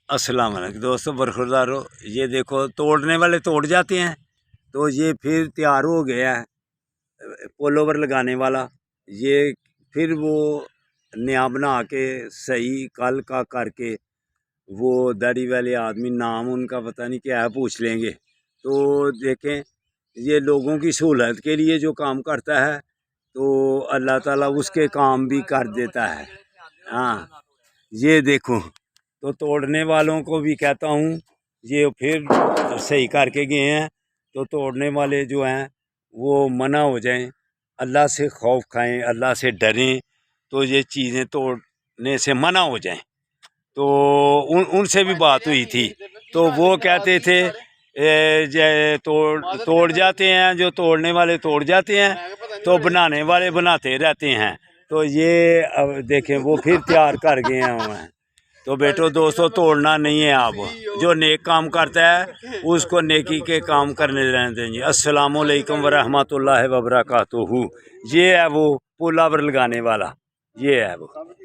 अस्सलाम वालेकुम दोस्तों, बरखुरदारो। ये देखो, तोड़ने वाले तोड़ जाते हैं तो ये फिर तैयार हो गया है पोल ओवर लगाने वाला। ये फिर वो नया बना के सही कल का करके वो दाढ़ी वाले आदमी, नाम उनका पता नहीं क्या है, पूछ लेंगे। तो देखें, ये लोगों की सहूलत के लिए जो काम करता है तो अल्लाह ताला उसके काम भी कर देता है। हाँ, ये देखो, तो तोड़ने वालों को भी कहता हूँ, ये फिर सही करके गए हैं तो तोड़ने वाले जो हैं वो मना हो जाएं, अल्लाह से खौफ खाएं, अल्लाह से डरें, तो ये चीज़ें तोड़ने से मना हो जाएं। तो उनसे भी बात हुई थी तो वो कहते थे तोड़ जाते हैं, जो तोड़ने वाले तोड़ जाते हैं तो बनाने वाले बनाते रहते हैं। तो ये अब देखें, वो फिर तैयार कर गए हैं। तो बेटो दोस्तों, तोड़ना नहीं है। आप जो नेक काम करता है उसको नेकी के काम करने रहने देंगे। अस्सलामु अलैकुम वरहमतुल्लाहि वबरकातुहू। ये है वो पुल ओवर लगाने वाला, ये है वो।